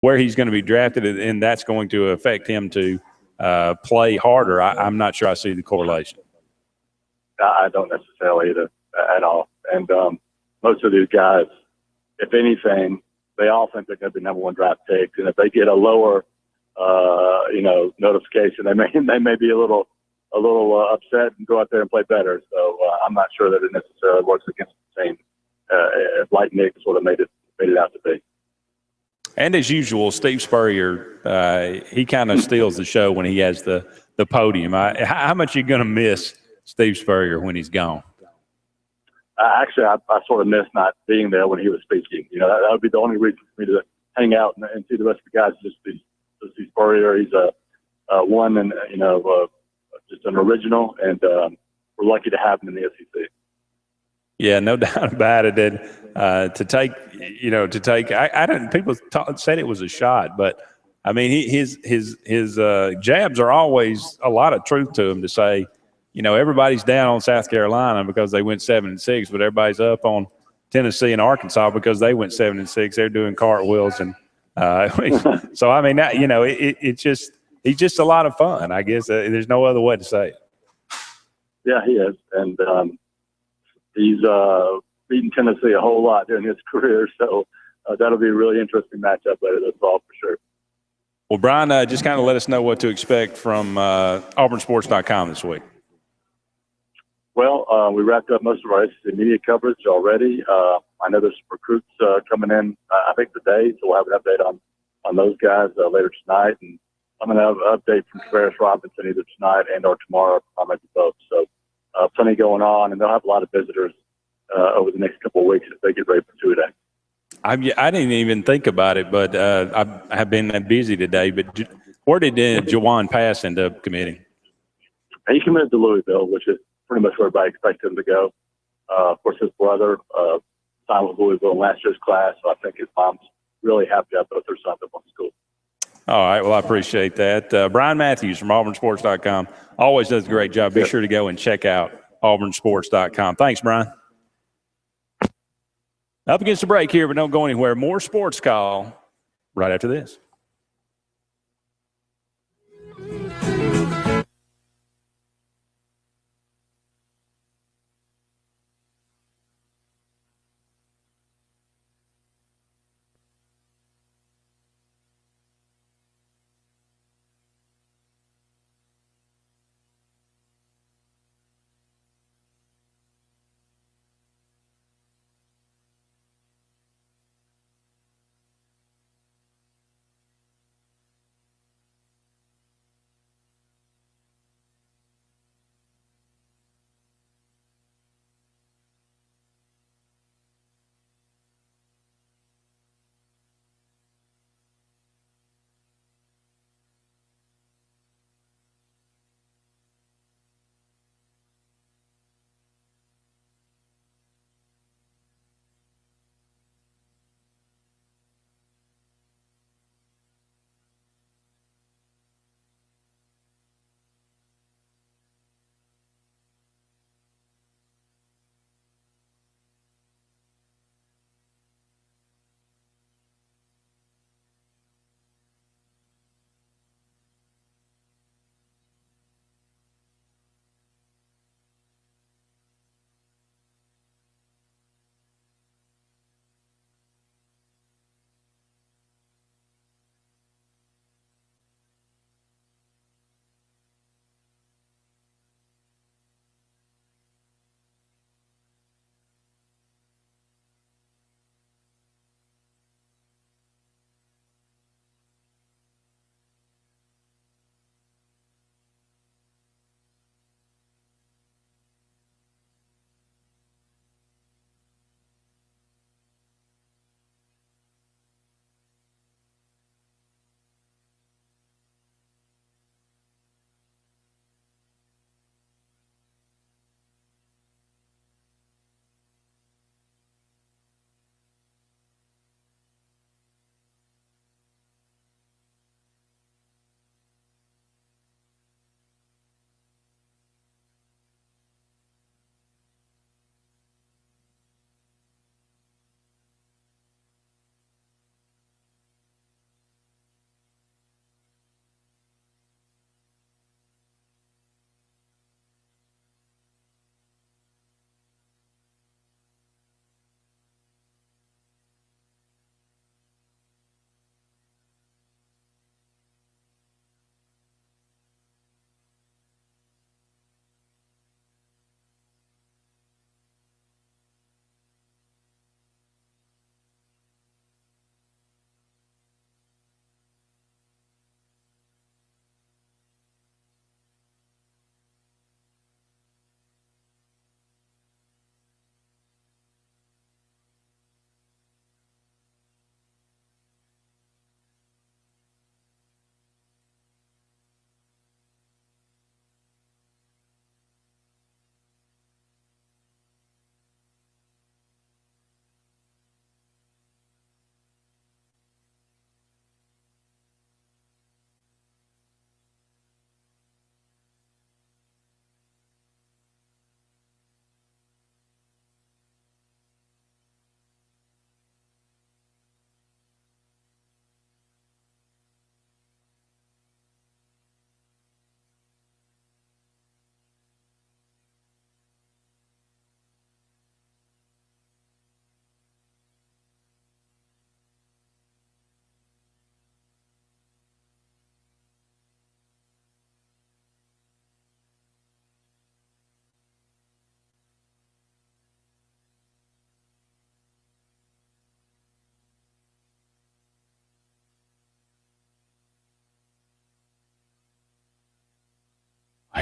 where he's going to be drafted, and that's going to affect him to play harder, I'm not sure I see the correlation. I don't necessarily either at all. And most of these guys, if anything, they all think they're going to be number one draft picks. And if they get a lower, notification, they may be a little upset and go out there and play better. So I'm not sure that it necessarily works against the team, like Nick sort of made it out to be. And as usual, Steve Spurrier, he kind of steals the show when he has the podium. How much are you going to miss Steve Spurrier when he's gone? Actually, I sort of miss not being there when he was speaking. That would be the only reason for me to hang out and see the rest of the guys. Just see Spurrier. He's one and just an original, and we're lucky to have him in the SEC. Yeah, no doubt about it. And to take, I don't. People said it was a shot, but I mean, his jabs are always a lot of truth to him. To say, everybody's down on South Carolina because they went 7-6, but everybody's up on Tennessee and Arkansas because they went 7-6. They're doing cartwheels, and so I mean, it's just he's just a lot of fun. I guess there's no other way to say it. Yeah, he is, and he's beaten Tennessee a whole lot during his career, so that'll be a really interesting matchup later this fall for sure. Well, Brian, just kind of let us know what to expect from auburnsports.com this week. Well, we wrapped up most of our SEC media coverage already. I know there's some recruits coming in, I think, today, so we'll have an update on those guys later tonight. And I'm going to have an update from Ferris Robinson either tonight and or tomorrow, maybe both. So plenty going on, and they'll have a lot of visitors over the next couple of weeks as they get ready for two-a-day. I didn't even think about it, but I have been busy today. But where did Jawan Pass end up committing? He committed to Louisville, which is pretty much where everybody expected him to go. Of course, his brother signed with Louisville in last year's class, so I think his mom's really happy to have both their sons up on school. All right. Well, I appreciate that. Brian Matthews from auburnsports.com always does a great job. Be sure to go and check out auburnsports.com. Thanks, Brian. Up against the break here, but don't go anywhere. More Sports Call right after this.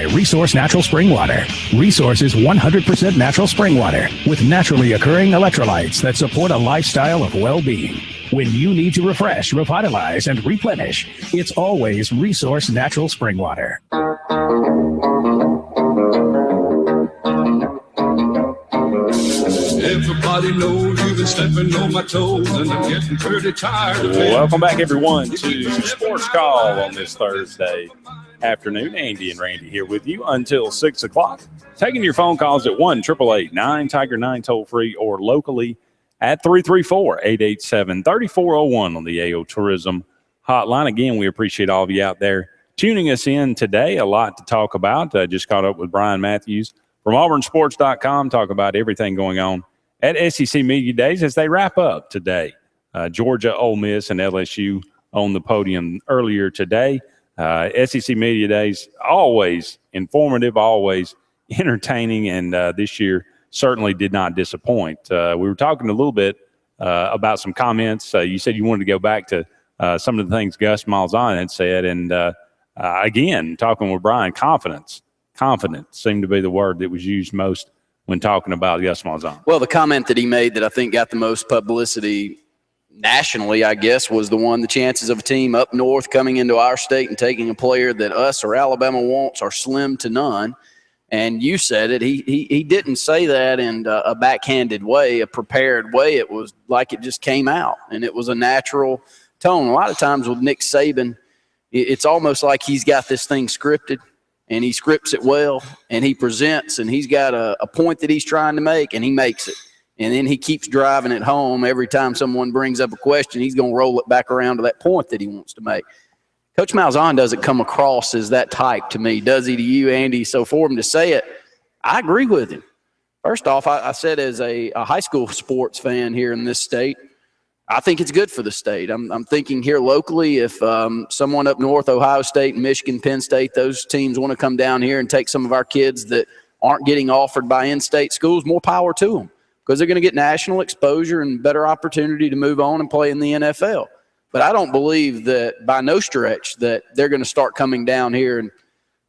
Resource Natural Spring Water. Resource is 100% natural spring water with naturally occurring electrolytes that support a lifestyle of well-being. When you need to refresh, revitalize, and replenish, it's always Resource Natural Spring Water. Everybody knows you've been stepping on my toes, and I'm getting pretty tired of it. Welcome back, everyone, to Sports Call on this Thursday afternoon. Andy and Randy here with you until 6 o'clock. Taking your phone calls at 1-888-9-TIGER-9 toll-free or locally at 334-887-3401 on the AO Tourism Hotline. Again, we appreciate all of you out there tuning us in today. A lot to talk about. Just caught up with Brian Matthews from AuburnSports.com, talk about everything going on at SEC Media Days as they wrap up today. Georgia, Ole Miss, and LSU on the podium earlier today. SEC Media Days, always informative, always entertaining, and this year certainly did not disappoint. We were talking a little bit about some comments. You said you wanted to go back to some of the things Gus Malzahn had said, and again, talking with Brian, confidence seemed to be the word that was used most when talking about Gus Malzahn. Well, the comment that he made that I think got the most publicity nationally, I guess, was the one, the chances of a team up north coming into our state and taking a player that us or Alabama wants are slim to none. And you said it. He didn't say that in a backhanded way, a prepared way. It was like it just came out, and it was a natural tone. A lot of times with Nick Saban, it's almost like he's got this thing scripted, and he scripts it well, and he presents, and he's got a point that he's trying to make, and he makes it. And then he keeps driving it home. Every time someone brings up a question, he's going to roll it back around to that point that he wants to make. Coach Malzahn doesn't come across as that type to me, does he to you, Andy? So for him to say it, I agree with him. First off, I said as a high school sports fan here in this state, I think it's good for the state. I'm thinking here locally, if someone up north, Ohio State, Michigan, Penn State, those teams want to come down here and take some of our kids that aren't getting offered by in-state schools, more power to them, because they're going to get national exposure and better opportunity to move on and play in the NFL. But I don't believe that by no stretch that they're going to start coming down here and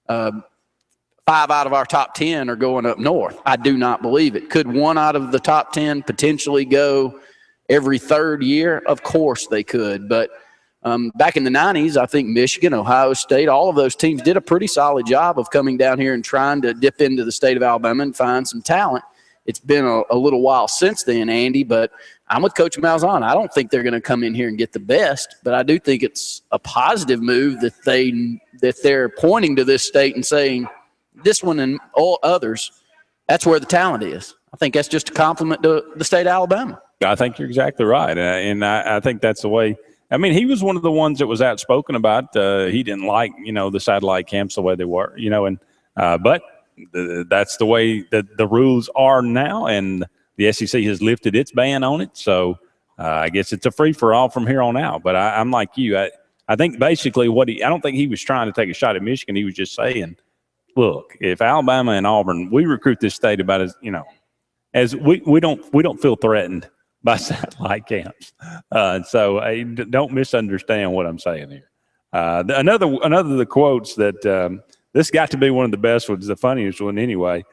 5 out of our top 10 are going up north. I do not believe it. Could 1 out of the top 10 potentially go every third year? Of course they could. But back in the 90s, I think Michigan, Ohio State, all of those teams did a pretty solid job of coming down here and trying to dip into the state of Alabama and find some talent. It's been a little while since then, Andy, but I'm with Coach Malzahn. I don't think they're going to come in here and get the best, but I do think it's a positive move that they're pointing to this state and saying this one and all others, that's where the talent is. I think that's just a compliment to the state of Alabama. I think you're exactly right, and I think that's the way. I mean, he was one of the ones that was outspoken about. He didn't like, the satellite camps the way they were, but that's the way that the rules are now, and the SEC has lifted its ban on it. So I guess it's a free-for-all from here on out. But I'm like you. I think basically I don't think he was trying to take a shot at Michigan. He was just saying, look, if Alabama and Auburn, we recruit this state about as we don't feel threatened by satellite camps. So don't misunderstand what I'm saying here. Another of the quotes that this got to be one of the best ones, the funniest one anyway.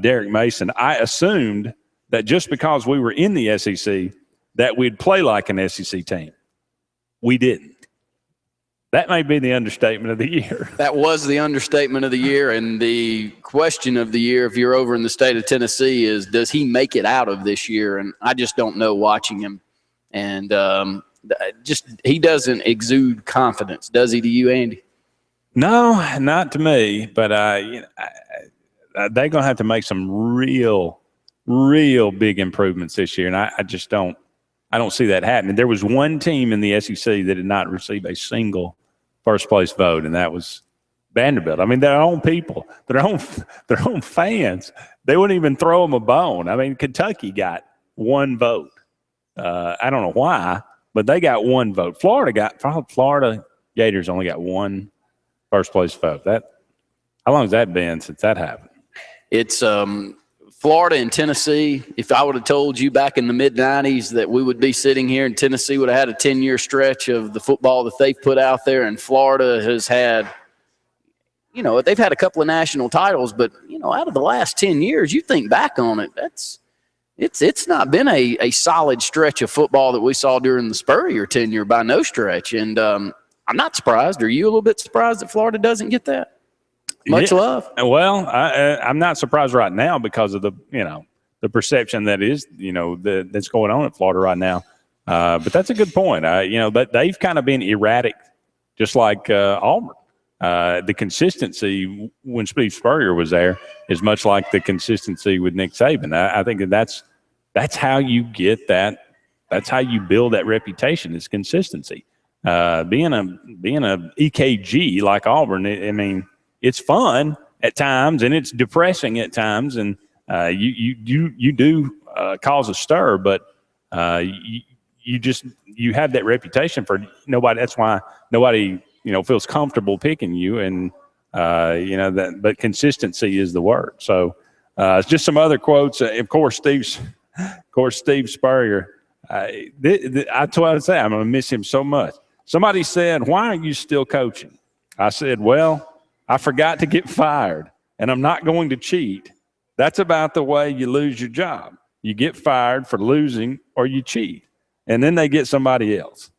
Derek Mason, I assumed that just because we were in the SEC that we'd play like an SEC team. We didn't. That may be the understatement of the year. That was the understatement of the year, and the question of the year, if you're over in the state of Tennessee, is does he make it out of this year? And I just don't know watching him. And he doesn't exude confidence, does he to you, Andy? No, not to me. But they're going to have to make some real big improvements this year, and I just don't see that happening. There was one team in the SEC that did not receive a single first-place vote, and that was Vanderbilt. I mean, their own people, their own fans, they wouldn't even throw them a bone. I mean, Kentucky got one vote. I don't know why, but they got one vote. Florida Gators only got one first-place vote. How long has that been since that happened? It's Florida and Tennessee. If I would have told you back in the mid-'90s that we would be sitting here and Tennessee would have had a 10-year stretch of the football that they've put out there, and Florida has had they've had a couple of national titles, but, out of the last 10 years, you think back on it, it's not been a solid stretch of football that we saw during the Spurrier tenure by no stretch. And I'm not surprised. Are you a little bit surprised that Florida doesn't get that much love? Well, I'm not surprised right now because of the perception that is, that's going on in Florida right now. But that's a good point. But they've kind of been erratic, just like Auburn. The consistency when Steve Spurrier was there is much like the consistency with Nick Saban. I think that's how you get that. That's how you build that reputation is consistency. Being a EKG like Auburn, I mean, it's fun at times and it's depressing at times, and you do cause a stir, but you have that reputation for nobody. That's why nobody feels comfortable picking you, and but consistency is the word. So just some other quotes. Of course, Steve Spurrier. That's what I say. I'm gonna miss him so much. Somebody said, "Why are you still coaching?" I said, "Well, I forgot to get fired, and I'm not going to cheat. That's about the way you lose your job. You get fired for losing, or you cheat, and then they get somebody else."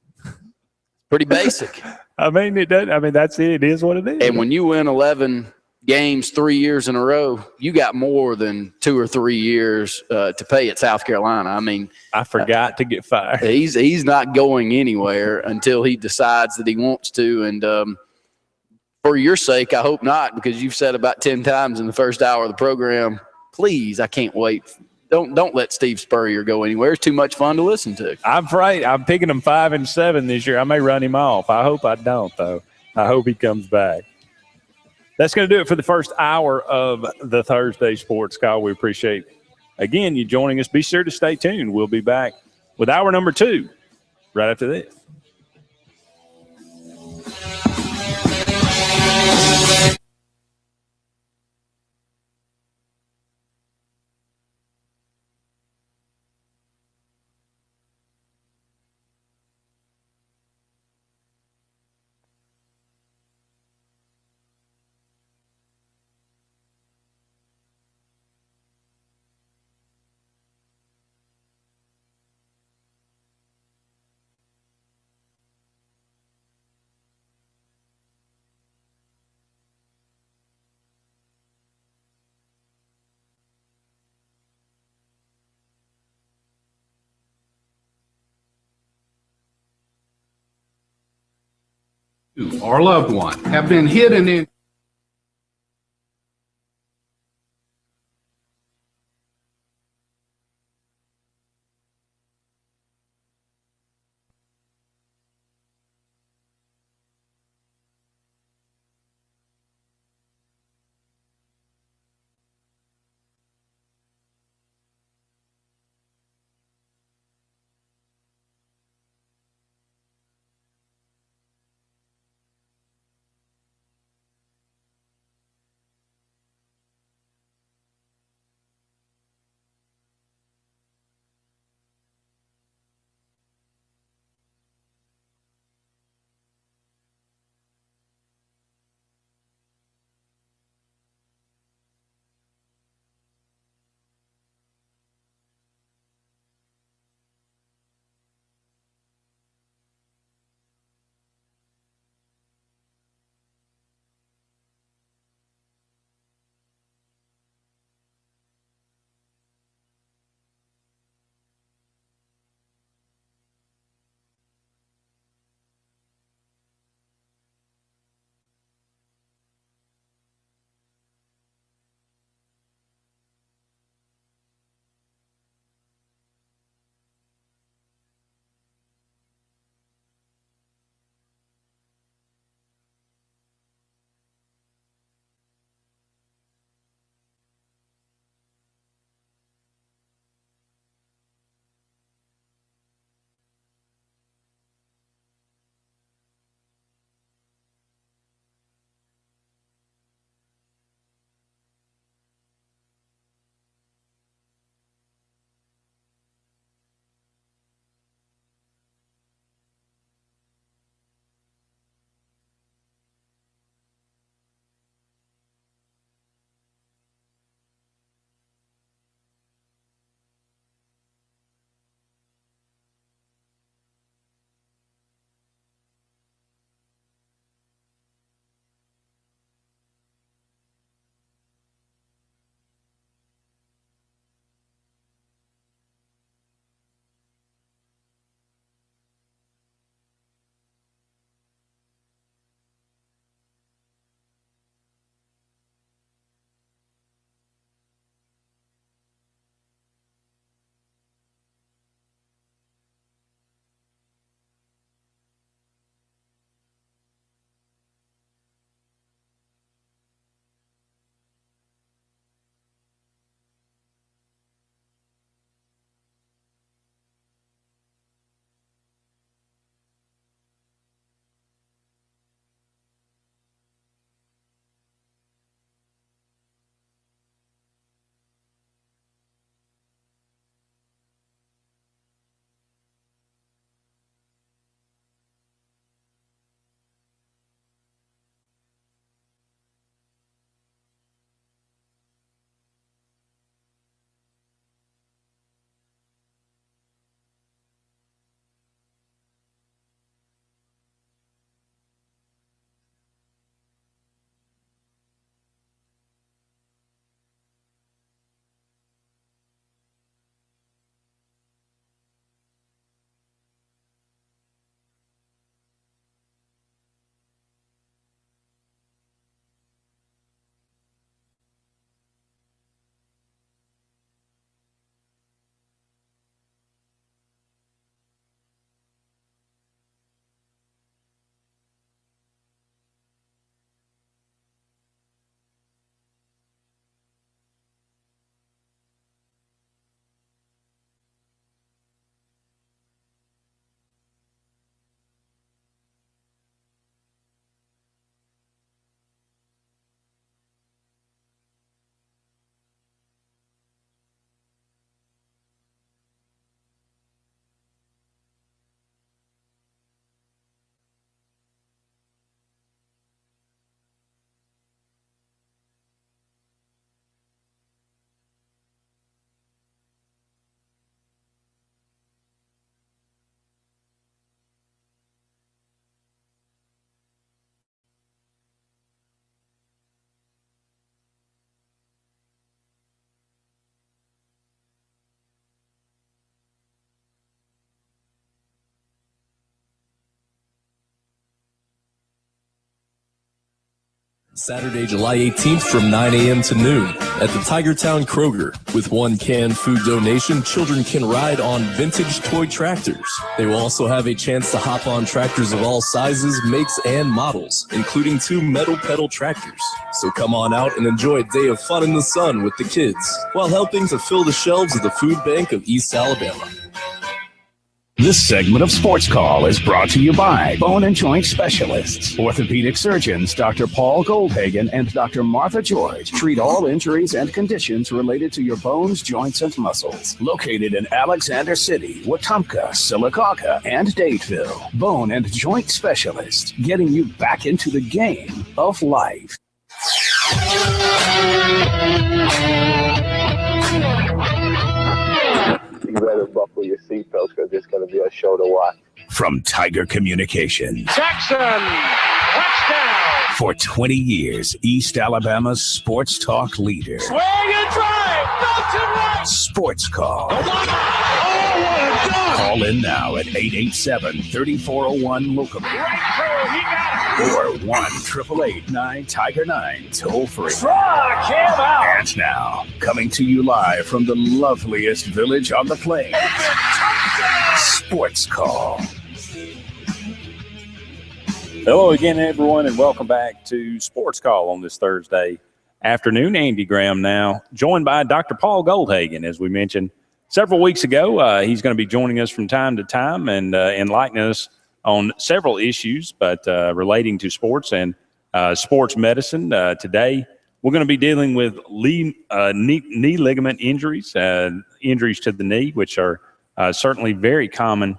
Pretty basic. I mean, it does. I mean, that's it. It is what it is. And when you win 11 games 3 years in a row, you got more than 2 or 3 years to pay at South Carolina. I mean, I forgot to get fired. He's not going anywhere until he decides that he wants to. And for your sake, I hope not, because you've said about 10 times in the first hour of the program, please, I can't wait. Don't let Steve Spurrier go anywhere. It's too much fun to listen to. I'm afraid I'm picking him 5-7 this year. I may run him off. I hope I don't, though. I hope he comes back. That's going to do it for the first hour of the Thursday Sports Call. We appreciate, again, you joining us. Be sure to stay tuned. We'll be back with hour number 2 right after this. Or loved one have been hidden in Saturday, July 18th from 9 a.m. to noon at the Tigertown Kroger. With one canned food donation, children can ride on vintage toy tractors. They will also have a chance to hop on tractors of all sizes, makes, and models, including 2 metal pedal tractors. So come on out and enjoy a day of fun in the sun with the kids while helping to fill the shelves of the Food Bank of East Alabama. This segment of Sports Call is brought to you by Bone and Joint Specialists. Orthopedic surgeons Dr. Paul Goldhagen and Dr. Martha George treat all injuries and conditions related to your bones, joints, and muscles. Located in Alexander City, Wetumpka, Sylacauga, and Dadeville. Bone and Joint Specialists, getting you back into the game of life. You better buckle your seatbelts because it's going to be a show to watch. From Tiger Communications. Jackson, touchdown. For 20 years, East Alabama's sports talk leader. Swing and drive, belts and right. Sports Call. Oh, what a dunk. Call in now at 887-3401 locally. Right through, he got it. Or 1-888-9-TIGER-9 toll free. Struck him out. And now, coming to you live from the loveliest village on the plains. Sports Call. Hello again, everyone, and welcome back to Sports Call on this Thursday afternoon. Andy Graham now, joined by Dr. Paul Goldhagen, as we mentioned several weeks ago. He's going to be joining us from time to time and enlightening us on several issues, but relating to sports and sports medicine. Today, we're going to be dealing with knee ligament injuries, injuries to the knee, which are certainly very common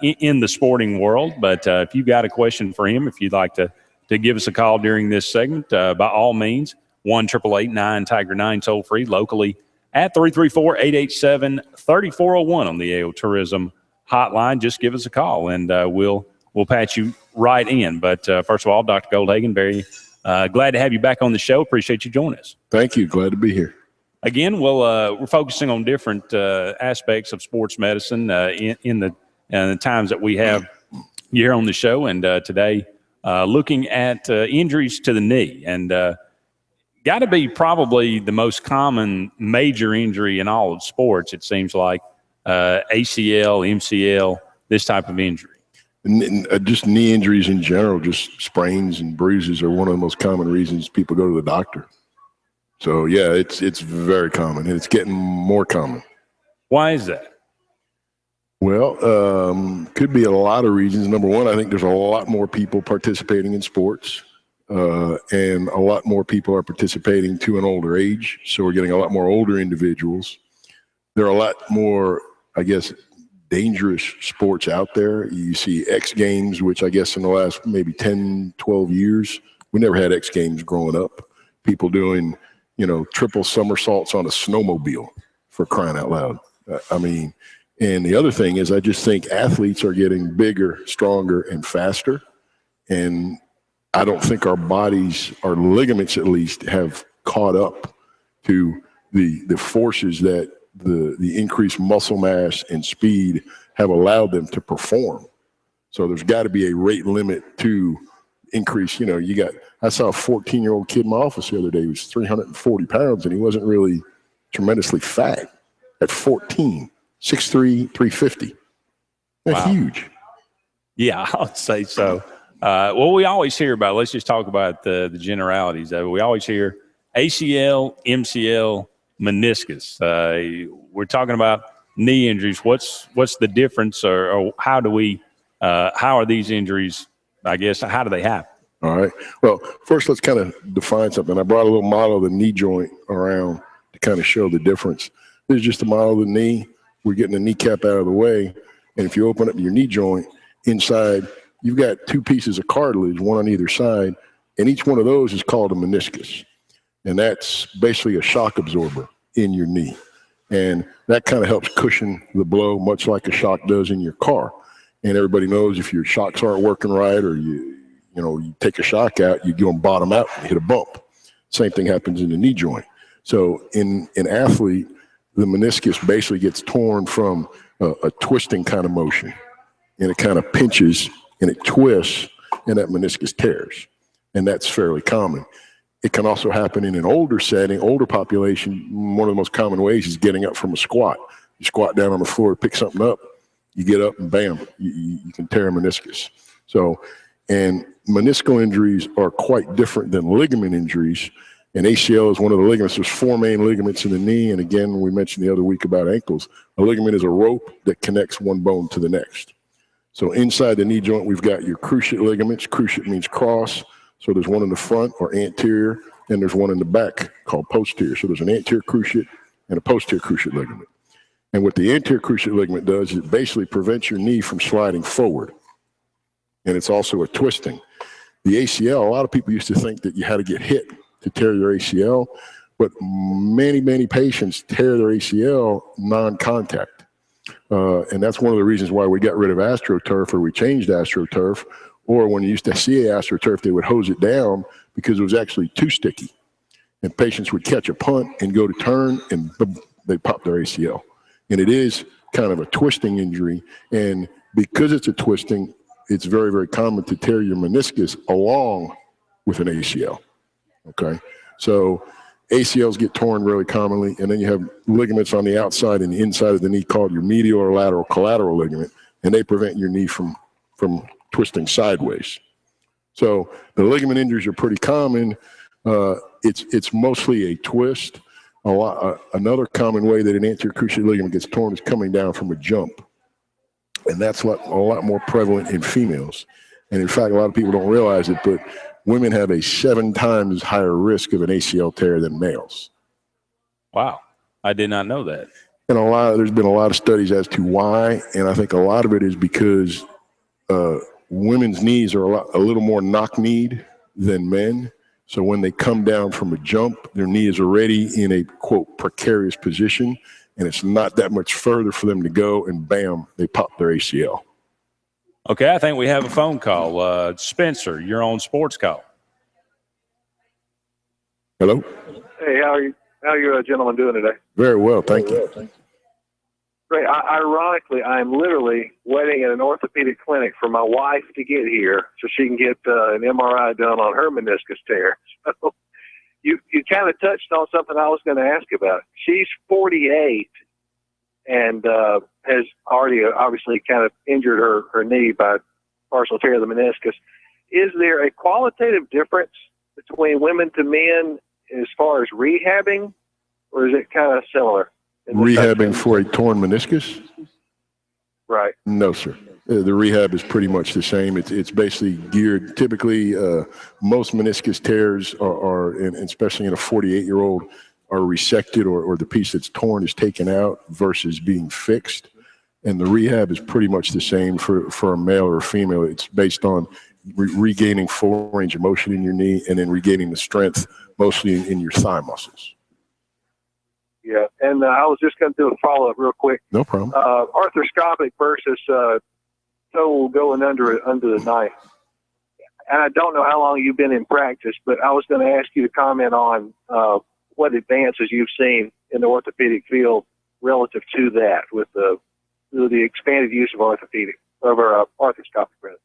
in the sporting world. But if you've got a question for him, if you'd like to give us a call during this segment, by all means, 1-888-9-TIGER-9 toll free locally at 334-887-3401 on the AO Tourism hotline. Just give us a call and we'll patch you right in. But first of all, Dr. Goldhagen, very glad to have you back on the show. Appreciate you joining us. Thank you. Glad to be here. Again, we're focusing on different aspects of sports medicine in the times that we have here on the show. And today, looking at injuries to the knee, and got to be probably the most common major injury in all of sports, it seems like. ACL, MCL, this type of injury. Just knee injuries in general, just sprains and bruises are one of the most common reasons people go to the doctor. So, yeah, it's very common, and it's getting more common. Why is that? Well, could be a lot of reasons. Number one, I think there's a lot more people participating in sports, and a lot more people are participating to an older age. So we're getting a lot more older individuals. There are a lot more, I guess, dangerous sports out there. You see X Games, which I guess in the last maybe 10, 12 years, we never had X Games growing up. People doing, triple somersaults on a snowmobile, for crying out loud. And the other thing is I just think athletes are getting bigger, stronger, and faster. And I don't think our bodies, our ligaments at least, have caught up to the forces that the increased muscle mass and speed have allowed them to perform. So there's got to be a rate limit to increase. I saw a 14-year-old kid in my office the other day who was 340 pounds, and he wasn't really tremendously fat at 14, 6'3", 350. That's wow. Huge. Yeah, I would say so. Well, we always hear about, let's just talk about the generalities. We always hear ACL, MCL, meniscus. We're talking about knee injuries. What's the difference, or how are these injuries, I guess, how do they happen? All right. Well, first let's kind of define something. I brought a little model of the knee joint around to kind of show the difference. This is just a model of the knee. We're getting the kneecap out of the way. And if you open up your knee joint inside, you've got two pieces of cartilage, one on either side, and each one of those is called a meniscus. And that's basically a shock absorber in your knee. And that kind of helps cushion the blow, much like a shock does in your car. And everybody knows if your shocks aren't working right, or you take a shock out, you're going to bottom out and hit a bump. Same thing happens in the knee joint. So in an athlete, the meniscus basically gets torn from a twisting kind of motion. And it kind of pinches and it twists, and that meniscus tears. and that's fairly common. It can also happen in an older setting, older population. One of the most common ways is getting up from a squat. You squat down on the floor, pick something up, you get up, and bam, you can tear a meniscus. So, and meniscal injuries are quite different than ligament injuries. And ACL is one of the ligaments. There's 4 main ligaments in the knee. And again, we mentioned the other week about ankles. A ligament is a rope that connects one bone to the next. So inside the knee joint, we've got your cruciate ligaments. Cruciate means cross. So there's one in the front or anterior, and there's one in the back called posterior. So there's an anterior cruciate and a posterior cruciate ligament. And what the anterior cruciate ligament does is it basically prevents your knee from sliding forward. And it's also a twisting. The ACL, a lot of people used to think that you had to get hit to tear your ACL, but many patients tear their ACL non-contact. And that's one of the reasons why we got rid of AstroTurf, or we changed AstroTurf, or when you used to see AstroTurf, they would hose it down because it was actually too sticky. And patients would catch a punt and go to turn, and they pop their ACL. And it is kind of a twisting injury. And because it's a twisting, it's very, very common to tear your meniscus along with an ACL. Okay, so ACLs get torn really commonly, and then you have ligaments on the outside and the inside of the knee called your medial or lateral collateral ligament, and they prevent your knee from twisting sideways. So the ligament injuries are pretty common. It's mostly a twist. Another common way that an anterior cruciate ligament gets torn is coming down from a jump, and that's a lot more prevalent in females. And in fact, a lot of people don't realize it, but women have a 7 times higher risk of an ACL tear than males. Wow. I did not know that. And there's been a lot of studies as to why, and I think a lot of it is because women's knees are a little more knock-kneed than men. So when they come down from a jump, their knee is already in a, quote, precarious position, and it's not that much further for them to go, and bam, they pop their ACL. Okay, I think we have a phone call. Spencer, you're on Sportscall. Hello. Hey, how are you gentlemen doing today? Very well, thank you. Great. Ironically, I'm literally waiting at an orthopedic clinic for my wife to get here so she can get an MRI done on her meniscus tear. So you kind of touched on something I was going to ask about. She's 48 and has already obviously kind of injured her knee by partial tear of the meniscus. Is there a qualitative difference between women to men as far as rehabbing, or is it kind of similar? Rehabbing for a torn meniscus? Right. No, sir. The rehab is pretty much the same. It's basically geared. Typically, most meniscus tears are and especially in a 48-year-old, are resected or the piece that's torn is taken out versus being fixed. And the rehab is pretty much the same for a male or a female. It's based on regaining full range of motion in your knee and then regaining the strength mostly in your thigh muscles. Yeah, and I was just going to do a follow-up real quick. No problem. Arthroscopic versus toe going under the knife. And I don't know how long you've been in practice, but I was going to ask you to comment on what advances you've seen in the orthopedic field relative to that with the expanded use of arthroscopic. Rather.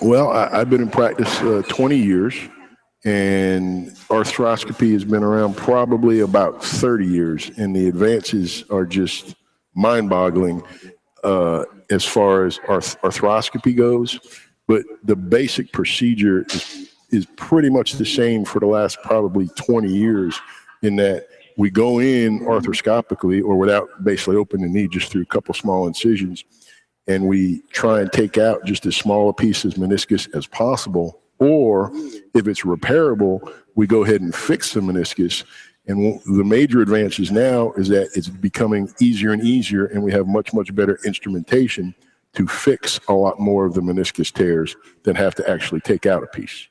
Well, I've been in practice 20 years. And arthroscopy has been around probably about 30 years, and the advances are just mind-boggling as far as arthroscopy goes. But the basic procedure is pretty much the same for the last probably 20 years, in that we go in arthroscopically or without basically opening the knee, just through a couple small incisions, and we try and take out just as small a piece of meniscus as possible. Or if it's repairable, we go ahead and fix the meniscus. And the major advances now is that it's becoming easier and easier, and we have much better instrumentation to fix a lot more of the meniscus tears than have to actually take out a piece.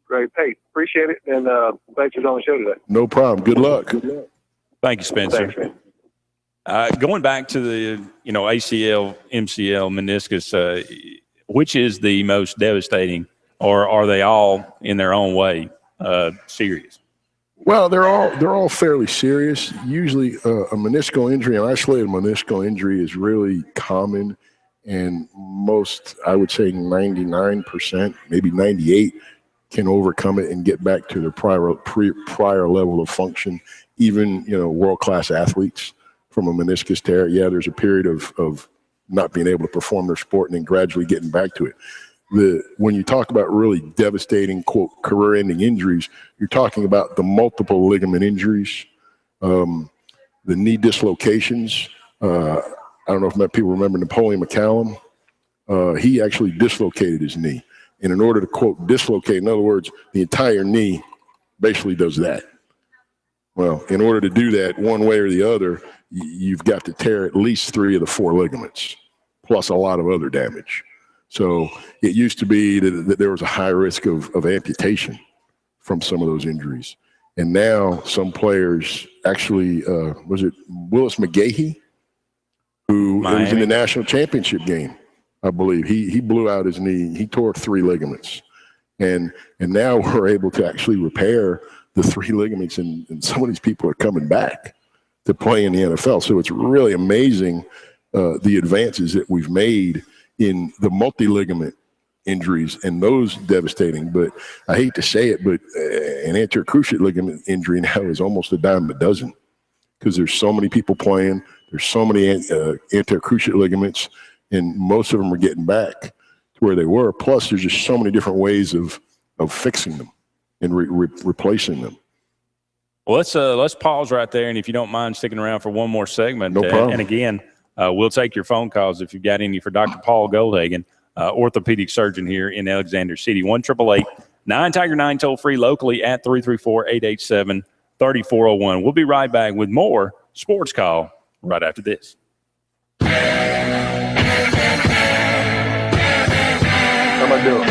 Great. Hey, appreciate it, and thanks for doing the show today. No problem. Good luck. Thank you, Spencer. Thanks, man. Going back to the ACL, MCL, meniscus, which is the most devastating, or are they all in their own way serious? Well, they're all fairly serious. Usually a meniscal injury, an isolated meniscal injury, is really common, and most, I would say 99%, maybe 98%, can overcome it and get back to their prior level of function. Even, world-class athletes from a meniscus tear, there's a period of not being able to perform their sport and then gradually getting back to it. When you talk about really devastating, quote, career-ending injuries, you're talking about the multiple ligament injuries, the knee dislocations. I don't know if people remember Napoleon McCallum. He actually dislocated his knee. And in order to, quote, dislocate, in other words, the entire knee basically does that. Well, in order to do that one way or the other, you've got to tear at least 3 of the 4 ligaments, plus a lot of other damage. So it used to be that there was a high risk of amputation from some of those injuries. And now some players actually, was it Willis McGahee, who was in the national championship game, I believe. He blew out his knee. He tore 3 ligaments. And now we're able to actually repair the 3 ligaments, and some of these people are coming back to play in the NFL. So it's really amazing the advances that we've made in the multi-ligament injuries and those devastating. But I hate to say it, but an anterior cruciate ligament injury now is almost a dime a dozen because there's so many people playing. There's so many anterior cruciate ligaments, and most of them are getting back to where they were. Plus, there's just so many different ways of fixing them and replacing them. Well, let's pause right there, and if you don't mind sticking around for one more segment. No problem. And again, we'll take your phone calls if you've got any for Dr. Paul Goldhagen, orthopedic surgeon here in Alexander City. 1-888-9-TIGER-9 toll free locally at 334-887-3401. We'll be right back with more Sports Call right after this. How am I doing?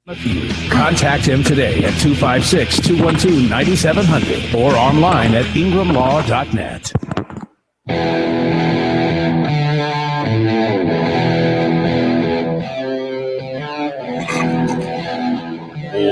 Contact him today at 256-212-9700 or online at ingramlaw.net.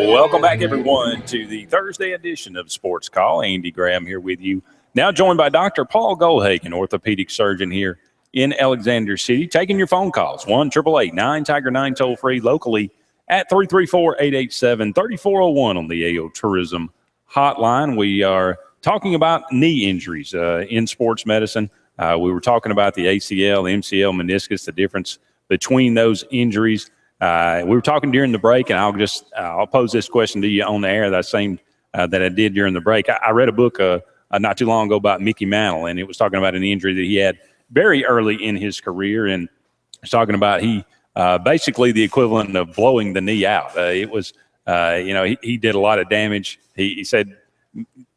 Welcome back, everyone, to the Thursday edition of Sports Call. Andy Graham here with you. Now joined by Dr. Paul Goldhagen, orthopedic surgeon here in Alexander City, taking your phone calls. 1-888-9-TIGER-9 toll-free locally at 334-887-3401 on the AO Tourism Hotline. We are talking about knee injuries in sports medicine. We were talking about the ACL, MCL, meniscus, the difference between those injuries. We were talking during the break, and I'll pose this question to you on the air that I did during the break. I read a book not too long ago about Mickey Mantle, and it was talking about an injury that he had very early in his career, and it's talking about basically the equivalent of blowing the knee out. It was, he did a lot of damage. He said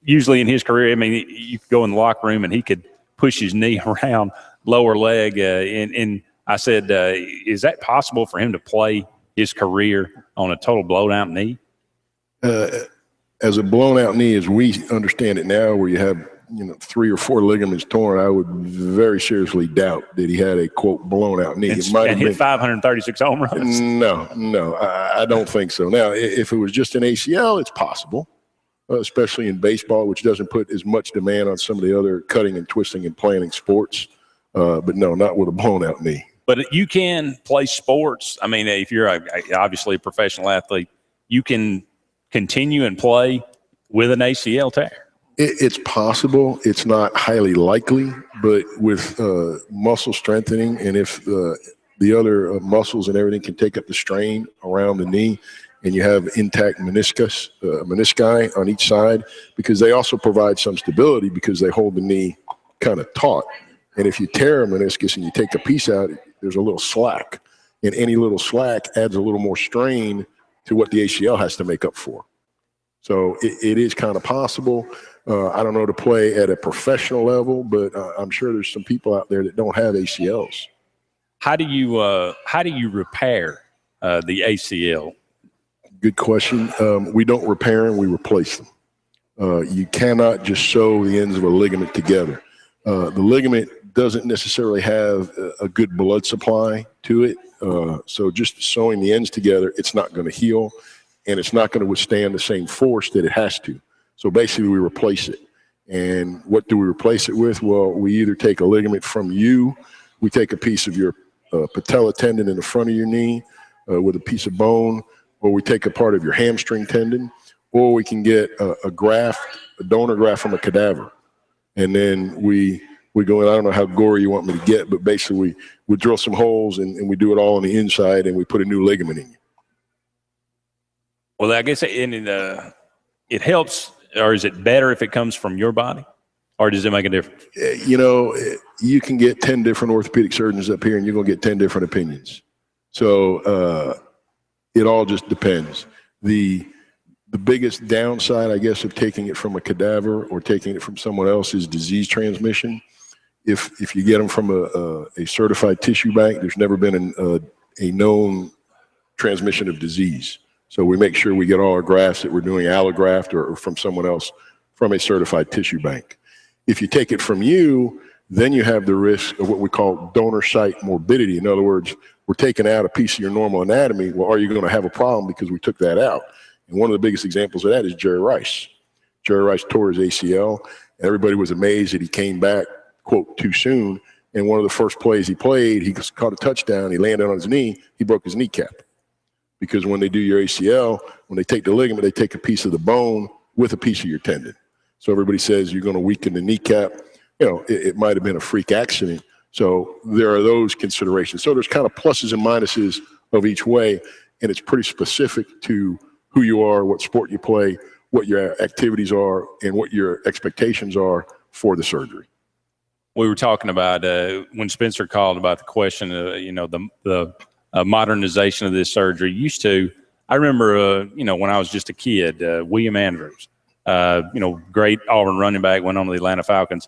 usually in his career, I mean, you could go in the locker room and he could push his knee around lower leg. And I said, is that possible for him to play his career on a total blown out knee? As a blown out knee, as we understand it now, where you have 3 or 4 ligaments torn, I would very seriously doubt that he had a, quote, blown out knee. It might have hit 536 home runs. No, I don't think so. Now, if it was just an ACL, it's possible, especially in baseball, which doesn't put as much demand on some of the other cutting and twisting and planning sports. But no, not with a blown out knee. But you can play sports. I mean, if you're obviously a professional athlete, you can continue and play with an ACL tear. It's possible. It's not highly likely, but with muscle strengthening, and if the other muscles and everything can take up the strain around the knee, and you have intact menisci on each side, because they also provide some stability because they hold the knee kind of taut. And if you tear a meniscus and you take a piece out, there's a little slack, and any little slack adds a little more strain to what the ACL has to make up for. So it is kind of possible. I don't know to play at a professional level, but I'm sure there's some people out there that don't have ACLs. How do you repair the ACL? Good question. We don't repair them, we replace them. You cannot just sew the ends of a ligament together. The ligament doesn't necessarily have a good blood supply to it. So just sewing the ends together, it's not going to heal, and it's not going to withstand the same force that it has to. So basically we replace it. And what do we replace it with? Well, we either take a ligament from you, we take a piece of your patella tendon in the front of your knee with a piece of bone, or we take a part of your hamstring tendon, or we can get a donor graft from a cadaver. And then we go in, I don't know how gory you want me to get, but basically we drill some holes and we do it all on the inside, and we put a new ligament in you. Well, I guess it helps, or is it better if it comes from your body, or does it make a difference? You can get 10 different orthopedic surgeons up here, and you're going to get 10 different opinions. So it all just depends. The biggest downside, I guess, of taking it from a cadaver or taking it from someone else is disease transmission. If you get them from a certified tissue bank, there's never been a known transmission of disease. So we make sure we get all our grafts that we're doing allograft or from someone else from a certified tissue bank. If you take it from you, then you have the risk of what we call donor site morbidity. In other words, we're taking out a piece of your normal anatomy. Well, are you going to have a problem because we took that out? And one of the biggest examples of that is Jerry Rice. Jerry Rice tore his ACL, and everybody was amazed that he came back, quote, too soon. And one of the first plays he played, he caught a touchdown, he landed on his knee, he broke his kneecap. Because when they do your ACL, when they take the ligament, they take a piece of the bone with a piece of your tendon. So everybody says you're going to weaken the kneecap. It might have been a freak accident. So there are those considerations. So there's kind of pluses and minuses of each way, and it's pretty specific to who you are, what sport you play, what your activities are, and what your expectations are for the surgery. We were talking about when Spencer called about the question, the modernization of this surgery. I remember, when I was just a kid, William Andrews, great Auburn running back, went on to the Atlanta Falcons.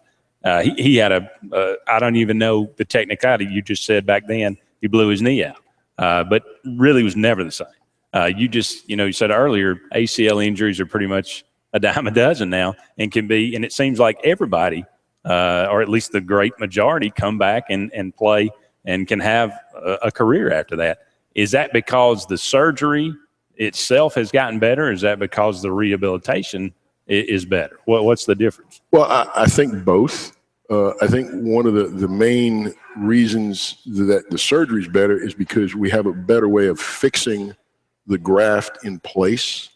He had I don't even know the technicality you just said back then. He blew his knee out, but really was never the same. You said earlier, ACL injuries are pretty much a dime a dozen now, and it seems like everybody, or at least the great majority, come back and play and can have a career after that. Is that because the surgery itself has gotten better? Or is that because the rehabilitation is better? What's the difference? Well, I think both. I think one of the main reasons that the surgery is better is because we have a better way of fixing the graft in place.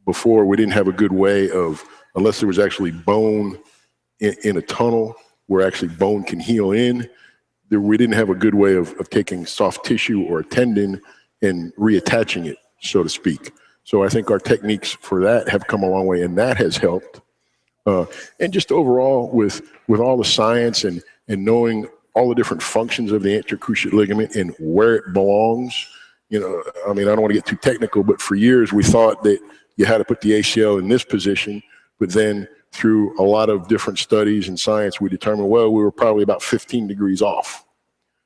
Before, we didn't have a good way of, unless there was actually bone in a tunnel where actually bone can heal in, we didn't have a good way of taking soft tissue or a tendon and reattaching it, so to speak. So I think our techniques for that have come a long way, and that has helped. And just overall, with all the science and knowing all the different functions of the anterior cruciate ligament and where it belongs, I don't want to get too technical, but for years we thought that you had to put the ACL in this position, but then through a lot of different studies and science, we determined, well, we were probably about 15 degrees off.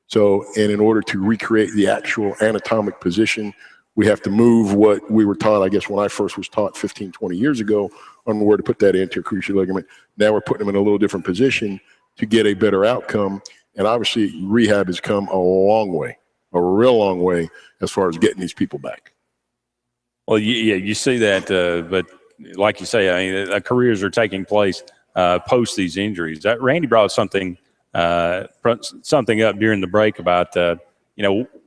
So, and in order to recreate the actual anatomic position, we have to move what we were taught, I guess, when I first was taught 15, 20 years ago on where to put that anterior cruciate ligament. Now we're putting them in a little different position to get a better outcome. And obviously, rehab has come a long way, a real long way, as far as getting these people back. Well, you see that, but like you say, careers are taking place post these injuries. Randy brought something up during the break about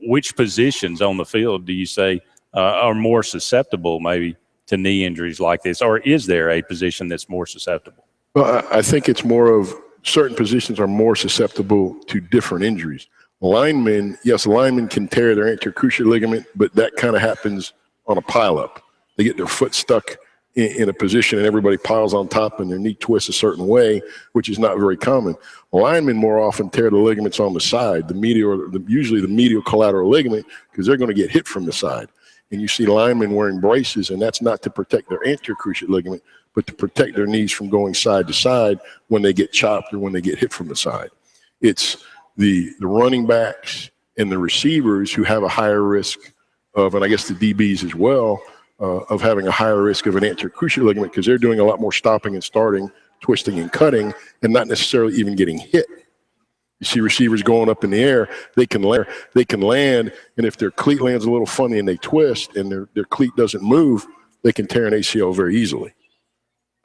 which positions on the field do you say are more susceptible maybe to knee injuries like this, or is there a position that's more susceptible? Well, I think it's more of certain positions are more susceptible to different injuries. Linemen can tear their anterior cruciate ligament, but that kind of happens on a pileup. They get their foot stuck in a position and everybody piles on top and their knee twists a certain way, which is not very common. Linemen more often tear the ligaments on the side, usually the medial collateral ligament, because they're going to get hit from the side. And you see linemen wearing braces, and that's not to protect their anterior cruciate ligament, but to protect their knees from going side to side when they get chopped or when they get hit from the side. It's the running backs and the receivers who have a higher risk of, and I guess the DBs as well, of having a higher risk of an anterior cruciate ligament because they're doing a lot more stopping and starting, twisting and cutting, and not necessarily even getting hit. You see receivers going up in the air, they can land, and if their cleat lands a little funny and they twist and their cleat doesn't move, they can tear an ACL very easily.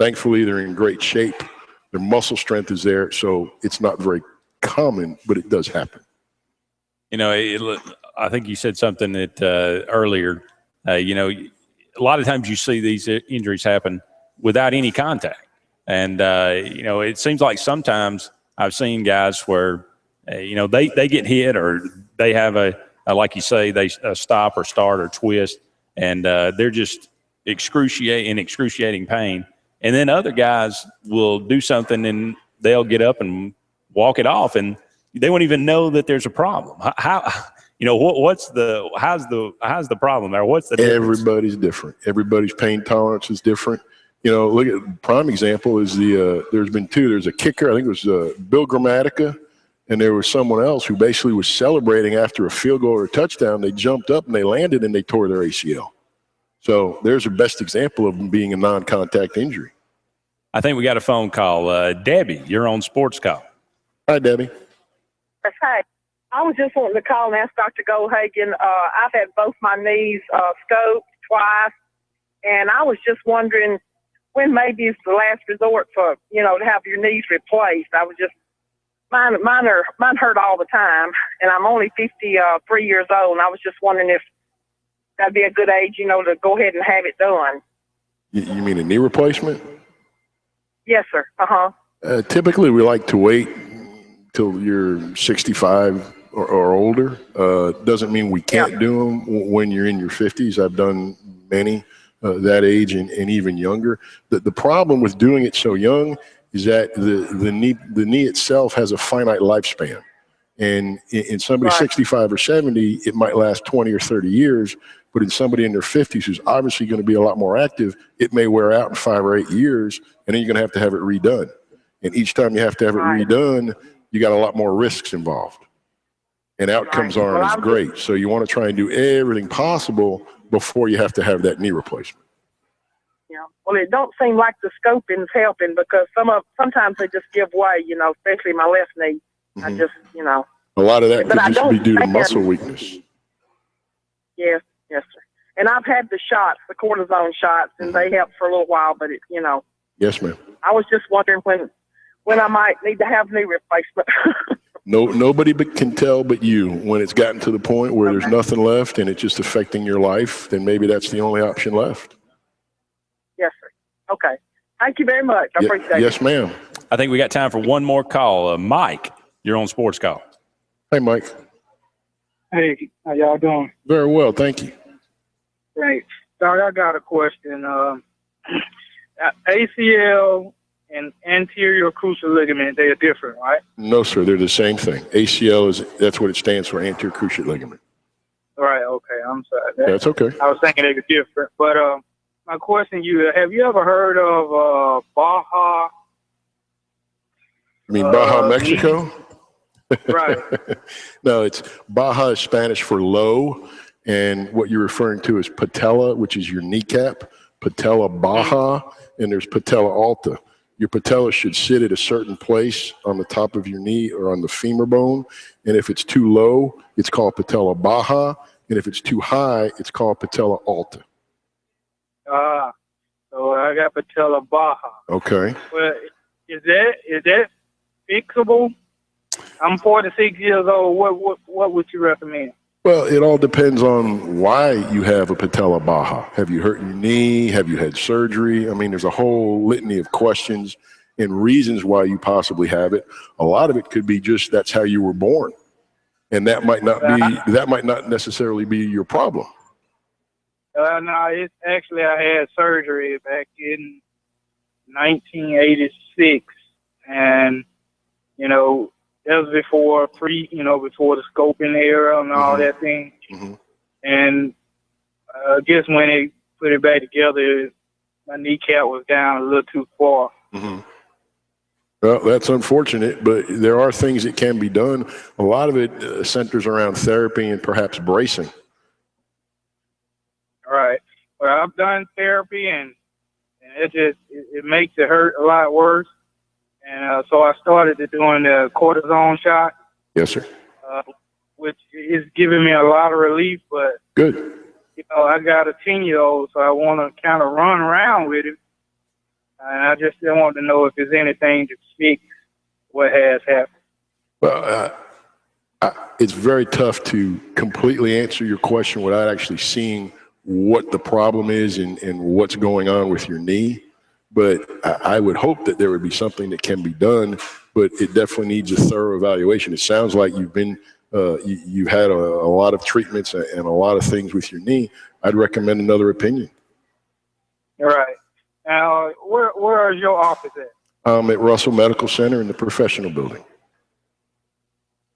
Thankfully, they're in great shape. Their muscle strength is there, so it's not very common, but it does happen. I think you said something that earlier, a lot of times you see these injuries happen without any contact. And, it seems like sometimes I've seen guys where, they get hit or they have like you say, they stop or start or twist, and they're just excruciating pain. And then other guys will do something and they'll get up and walk it off, and they won't even know that there's a problem. How's the problem there? What's the difference? Everybody's different. Everybody's pain tolerance is different. Look at prime example is there's been two. There's a kicker, I think it was Bill Gramatica, and there was someone else who basically was celebrating after a field goal or a touchdown. They jumped up and they landed and they tore their ACL. So there's the best example of them being a non-contact injury. I think we got a phone call. Debbie, you're on Sportscall. Hi, Debbie. Hi. I was just wanting to call and ask Dr. Goldhagen. I've had both my knees scoped twice, and I was just wondering when maybe it's the last resort for, to have your knees replaced. I was just, mine hurt all the time, and I'm only 53 years old, and I was just wondering if that'd be a good age, to go ahead and have it done. You mean a knee replacement? Yes, sir. Uh-huh. Typically, we like to wait till you're 65 or older. Doesn't mean we can't do them when you're in your 50s. I've done many that age and even younger. The problem with doing it so young is that the knee itself has a finite lifespan. And in somebody 65 or 70, it might last 20 or 30 years. But in somebody in their 50s who's obviously going to be a lot more active, it may wear out in 5 or 8 years, and then you're going to have it redone. And each time you have to have it redone, you got a lot more risks involved. and outcomes aren't as great. So you want to try and do everything possible before you have to have that knee replacement. Yeah. Well, it don't seem like the scoping's helping because sometimes they just give way, especially my left knee. Mm-hmm. I just, A lot of that could just be due to stand. muscle weakness. Yes, sir. And I've had the shots, the cortisone shots, and they helped for a little while, but Yes, ma'am. I was just wondering when I might need to have knee replacement. Nobody can tell but you when it's gotten to the point where there's nothing left and it's just affecting your life, then maybe that's the only option left. Yes, sir. Okay. Thank you very much. I appreciate it. Yes, ma'am. I think we got time for one more call. Mike, you're on Sports Call. Hey, Mike. Hey, how y'all doing? Very well, thank you. Great. Doc, I got a question. ACL and anterior cruciate ligament, they are different, right? No, sir, they're the same thing. ACL that's what it stands for, anterior cruciate ligament. Right, okay, I'm sorry. That's okay. I was thinking they were different. But my question to you, have you ever heard of Baja? You mean Baja, Mexico? Right. No, it's Baja is Spanish for low, and what you're referring to is patella, which is your kneecap, patella baja, and there's patella alta. Your patella should sit at a certain place on the top of your knee or on the femur bone, and if it's too low, it's called patella baja, and if it's too high, it's called patella alta. So I got patella baja. Okay. Well, is that fixable? I'm 46 years old. What would you recommend? Well, it all depends on why you have a patella baja. Have you hurt your knee? Have you had surgery? I mean, there's a whole litany of questions and reasons why you possibly have it. A lot of it could be just that's how you were born, and that might not necessarily be your problem. No, it's actually I had surgery back in 1986, and that was before before the scoping era and all that thing. Mm-hmm. And I guess when they put it back together, my kneecap was down a little too far. Mm-hmm. Well, that's unfortunate, but there are things that can be done. A lot of it centers around therapy and perhaps bracing. All right. Well, I've done therapy, and it makes it hurt a lot worse. And so I started doing the cortisone shot. Yes, sir. Which is giving me a lot of relief. But good. I got a 10-year-old, so I want to kind of run around with it. And I just want to know if there's anything to fix what has happened. Well, it's very tough to completely answer your question without actually seeing what the problem is and what's going on with your knee. But I would hope that there would be something that can be done, but it definitely needs a thorough evaluation. It sounds like you've been, you've had a lot of treatments and a lot of things with your knee. I'd recommend another opinion. All right. Now, where is your office at? At Russell Medical Center in the professional building.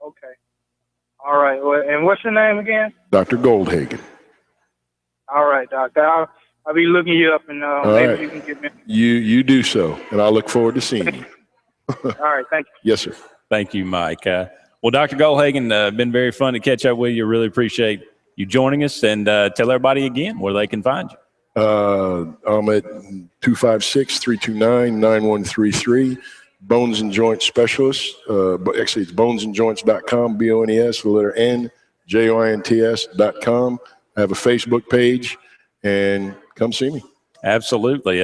Okay. All right. Well, and what's your name again? Dr. Goldhagen. All right, Doctor. I'll be looking you up, and maybe right. You can get me. You do so, and I look forward to seeing you. All right, thank you. Yes, sir. Thank you, Mike. Well, Dr. Goldhagen, been very fun to catch up with you. Really appreciate you joining us, and tell everybody again where they can find you. I'm at 256-329-9133. Bones and Joint Specialist. But actually, it's bonesandjoints.com, BONES, the letter N, JOINTS.com. I have a Facebook page, and come see me. Absolutely.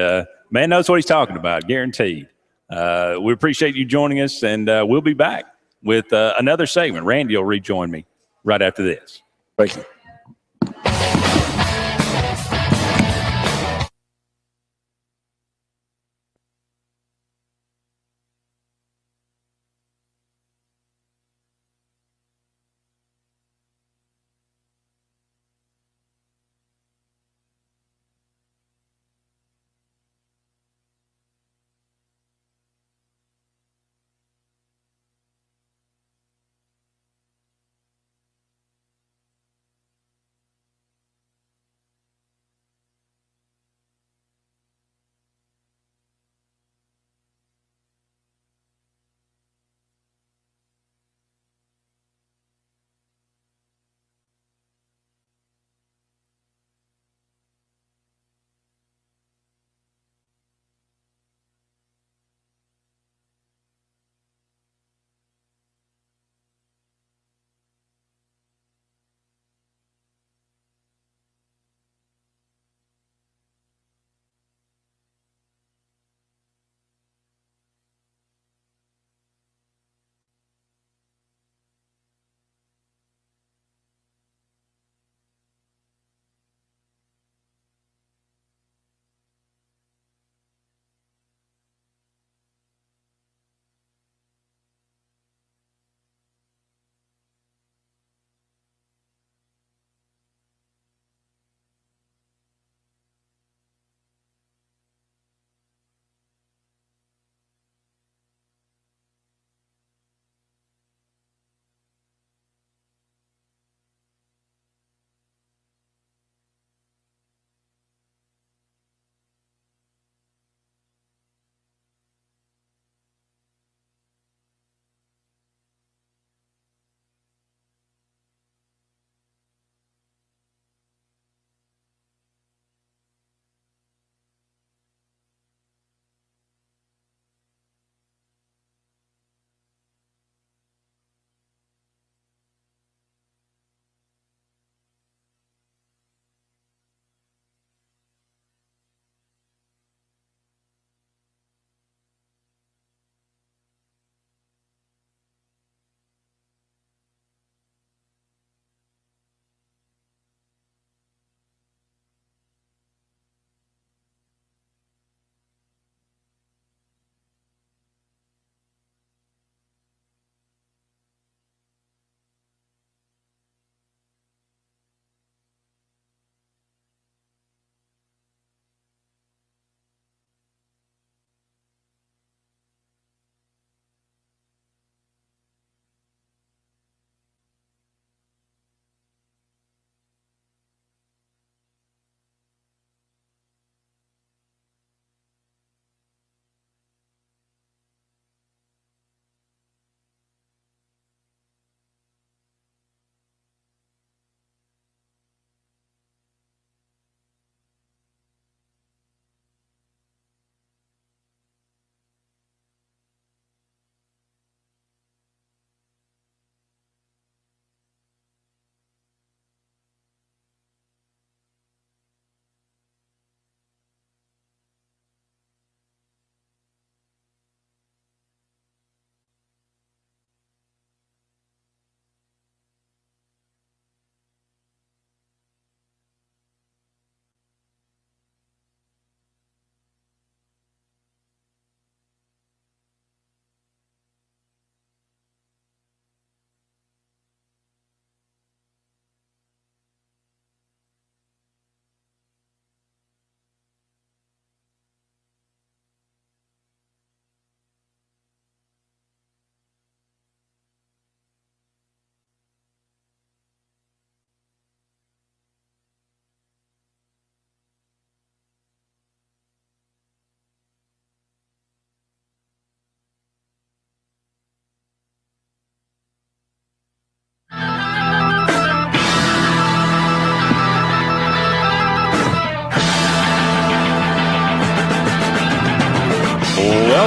Man knows what he's talking about, guaranteed. We appreciate you joining us, and we'll be back with another segment. Randy will rejoin me right after this. Thank you.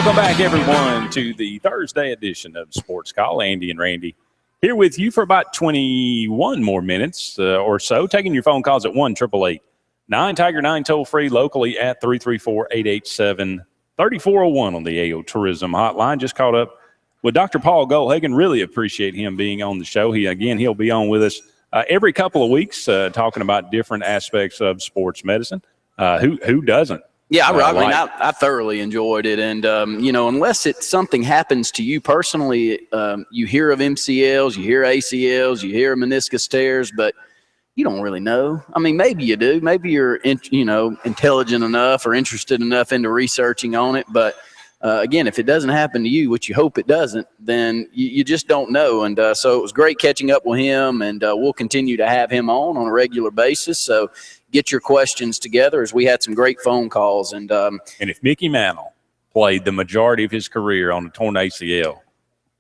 Welcome back, everyone, to the Thursday edition of Sports Call. Andy and Randy here with you for about 21 more minutes or so, taking your phone calls at 1-888-9-TIGER-9, toll-free locally at 334-887-3401 on the AO Tourism Hotline. Just caught up with Dr. Paul Goldhagen. Really appreciate him being on the show. He'll be on with us every couple of weeks talking about different aspects of sports medicine. Who doesn't? Yeah, I thoroughly enjoyed it. And, unless something happens to you personally, you hear of MCLs, you hear ACLs, you hear meniscus tears, but you don't really know. I mean, maybe you do. Maybe you're, intelligent enough or interested enough into researching on it. But, again, if it doesn't happen to you, which you hope it doesn't, then you just don't know. And so it was great catching up with him, and we'll continue to have him on a regular basis. So get your questions together, as we had some great phone calls. And if Mickey Mantle played the majority of his career on a torn ACL,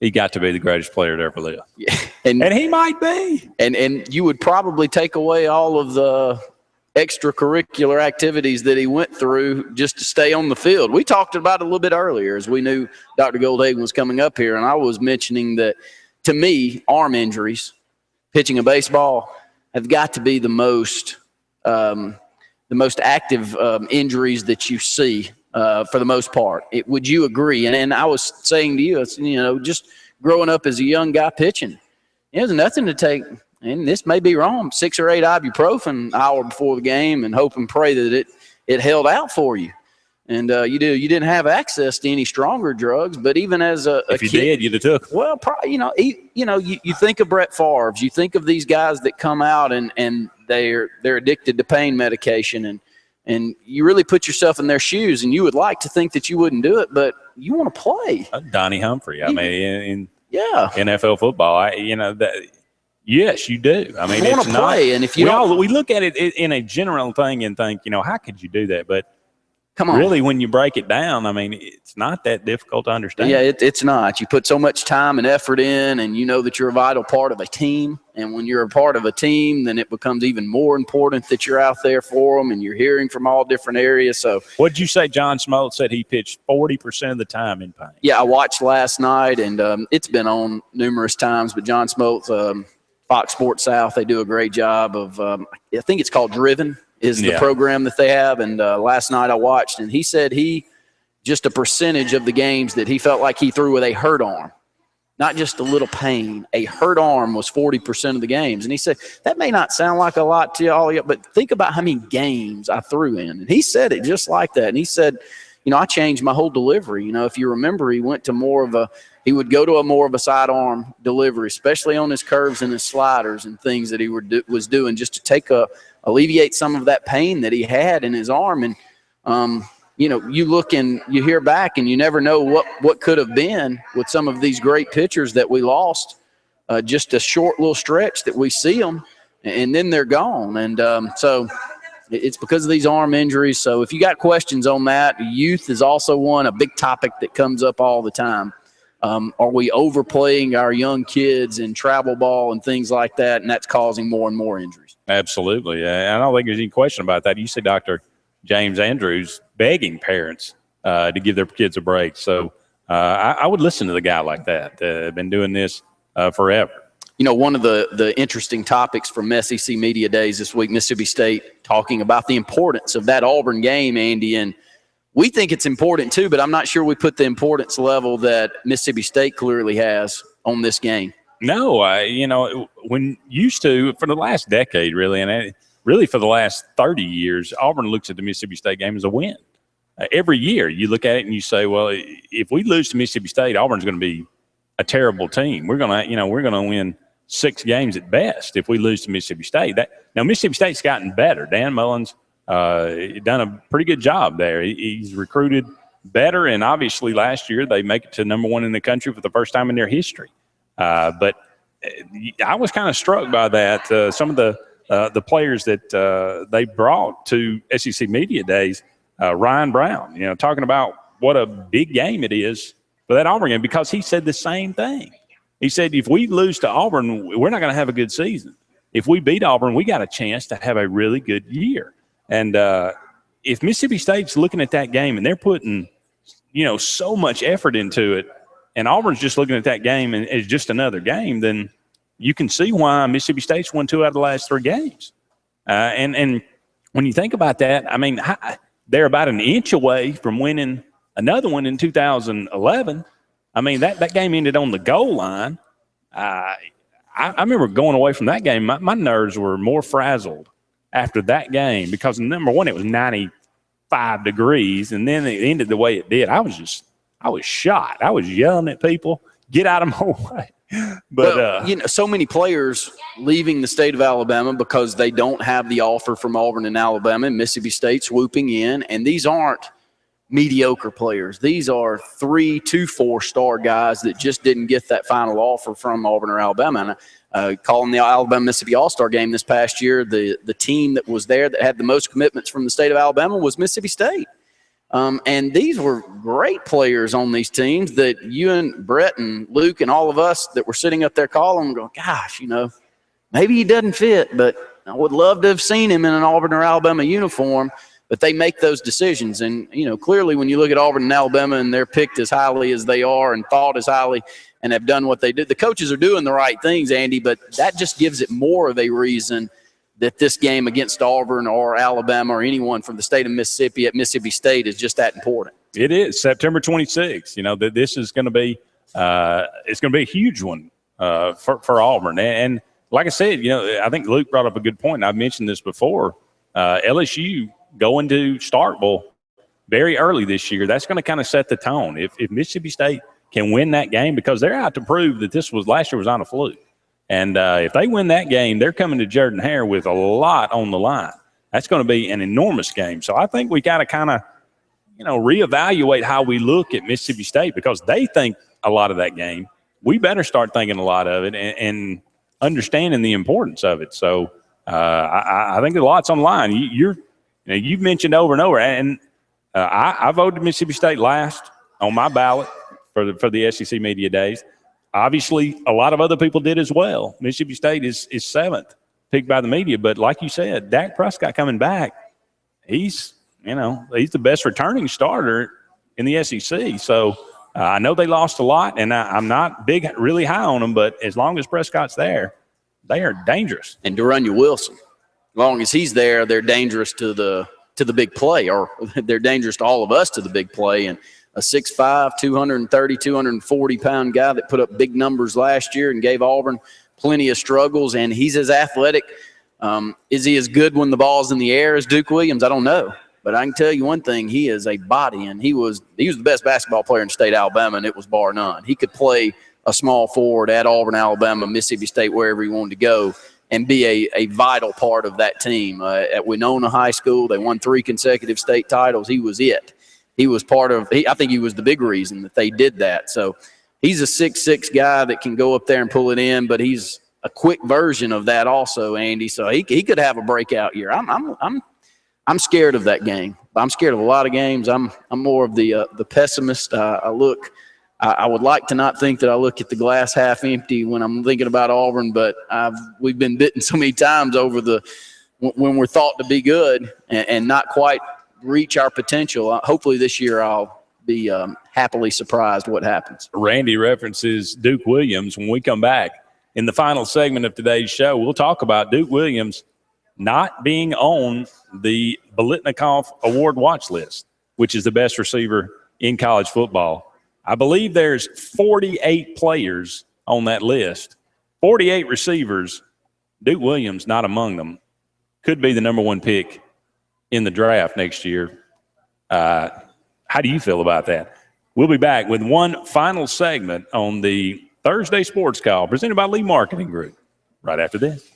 he got to be the greatest player to ever live. Yeah. And he might be. And you would probably take away all of the extracurricular activities that he went through just to stay on the field. We talked about it a little bit earlier as we knew Dr. Goldhagen was coming up here, and I was mentioning that, to me, arm injuries, pitching a baseball, have got to be the most active injuries that you see for the most part. Would you agree? And I was saying to you, just growing up as a young guy pitching, there's nothing to take, and this may be wrong, 6 or 8 ibuprofen an hour before the game and hope and pray that it held out for you. And you didn't have access to any stronger drugs, but even as a if you kid, did, you'd have took. Well, probably, you think of Brett Favre, you think of these guys that come out and they're addicted to pain medication, and you really put yourself in their shoes, and you would like to think that you wouldn't do it, but you want to play. Donnie Humphrey. I mean, in NFL football, yes, you do. I mean, you want to play, and if you we look at it in a general thing and think, how could you do that? But come on. Really, when you break it down, I mean, it's not that difficult to understand. Yeah, it's not. You put so much time and effort in, and you know that you're a vital part of a team. And when you're a part of a team, then it becomes even more important that you're out there for them and you're hearing from all different areas. So, what did you say? John Smoltz said he pitched 40% of the time in pain. Yeah, I watched last night, and it's been on numerous times. But John Smoltz, Fox Sports South, they do a great job of. I think it's called Driven. Is the program that they have. And last night I watched, and he said just a percentage of the games that he felt like he threw with a hurt arm, not just a little pain, a hurt arm was 40% of the games. And he said, that may not sound like a lot to y'all, but think about how many games I threw in. And he said it just like that. And he said, I changed my whole delivery. If you remember, he went to he would go to more of a sidearm delivery, especially on his curves and his sliders and things that he was doing just to alleviate some of that pain that he had in his arm. And, you look and you hear back and you never know what could have been with some of these great pitchers that we lost, just a short little stretch that we see them and then they're gone. And so it's because of these arm injuries. So if you got questions on that, youth is also a big topic that comes up all the time. Are we overplaying our young kids in travel ball and things like that? And that's causing more and more injuries. Absolutely. I don't think there's any question about that. You see Dr. James Andrews begging parents to give their kids a break. So I would listen to the guy like that. Been doing this forever. One of the interesting topics from SEC Media Days this week, Mississippi State talking about the importance of that Auburn game, Andy, and we think it's important too, but I'm not sure we put the importance level that Mississippi State clearly has on this game. No, when used to, for the last decade, really, and really for the last 30 years, Auburn looks at the Mississippi State game as a win. Every year you look at it and you say, well, if we lose to Mississippi State, Auburn's going to be a terrible team. We're going to win 6 games at best if we lose to Mississippi State. Now, Mississippi State's gotten better. Dan Mullen's done a pretty good job there. He's recruited better, and obviously last year they make it to number 1 in the country for the first time in their history. But I was kind of struck by that. Some of the players that they brought to SEC Media Days, Ryan Brown, talking about what a big game it is for that Auburn game, because he said the same thing. He said, if we lose to Auburn, we're not going to have a good season. If we beat Auburn, we got a chance to have a really good year. And if Mississippi State's looking at that game and they're putting, so much effort into it, and Auburn's just looking at that game and it's just another game, then you can see why Mississippi State's won 2 out of the last 3 games. And when you think about that, I mean, they're about an inch away from winning another one in 2011. I mean, that game ended on the goal line. I remember going away from that game, my nerves were more frazzled after that game because, number one, it was 95 degrees, and then it ended the way it did. I was shot. I was yelling at people, get out of my way. But so many players leaving the state of Alabama because they don't have the offer from Auburn and Alabama, and Mississippi State swooping in. And these aren't mediocre players. These are 3 to 4-star guys that just didn't get that final offer from Auburn or Alabama. And calling the Alabama-Mississippi All-Star game this past year, the team that was there that had the most commitments from the state of Alabama was Mississippi State. And these were great players on these teams that you and Brett and Luke and all of us that were sitting up there calling going, gosh, maybe he doesn't fit, but I would love to have seen him in an Auburn or Alabama uniform. But they make those decisions. And, clearly when you look at Auburn and Alabama and they're picked as highly as they are and thought as highly and have done what they did, the coaches are doing the right things, Andy, but that just gives it more of a reason that this game against Auburn or Alabama or anyone from the state of Mississippi at Mississippi State is just that important. It is September 26th. This is going to be it's going to be a huge one for Auburn. And like I said, I think Luke brought up a good point. I've mentioned this before. LSU going to Starkville very early this year. That's going to kind of set the tone. If Mississippi State can win that game, because they're out to prove that last year was on a fluke. And if they win that game, they're coming to Jordan-Hare with a lot on the line. That's going to be an enormous game. So I think we got to kind of, reevaluate how we look at Mississippi State because they think a lot of that game. We better start thinking a lot of it and understanding the importance of it. So I think a lot's on the line. You've mentioned over and over, and I voted Mississippi State last on my ballot for the SEC Media Days. Obviously, a lot of other people did as well. Mississippi State is 7th, picked by the media. But like you said, Dak Prescott coming back, he's the best returning starter in the SEC. So I know they lost a lot, and I'm not really high on them. But as long as Prescott's there, they are dangerous. And De'Runnya Wilson, as long as he's there, they're dangerous to the big play, or they're dangerous to all of us to the big play. And a 6'5", 230, 240-pound guy that put up big numbers last year and gave Auburn plenty of struggles, and he's as athletic. Is he as good when the ball's in the air as Duke Williams? I don't know. But I can tell you one thing, he is a body, and he was the best basketball player in the state of Alabama, and it was bar none. He could play a small forward at Auburn, Alabama, Mississippi State, wherever he wanted to go, and be a vital part of that team. At Winona High School, they won 3 consecutive state titles. He was it. He was I think he was the big reason that they did that. So he's a 6'6" guy that can go up there and pull it in, but he's a quick version of that also, Andy. So he could have a breakout year. I'm scared of that game. I'm scared of a lot of games. I'm more of the pessimist. I would like to not think that I look at the glass half empty when I'm thinking about Auburn, but we've been bitten so many times over when we're thought to be good and not quite reach our potential. Hopefully this year I'll be happily surprised what happens. Randy references Duke Williams. When we come back in the final segment of today's show, we'll talk about Duke Williams not being on the Biletnikoff Award watch list, which is the best receiver in college football. I believe there's 48 players on that list, 48 receivers. Duke Williams not among them. Could be the number 1 pick in the draft next year. How do you feel about that? We'll be back with one final segment on the Thursday Sports Call presented by Lee Marketing Group right after this.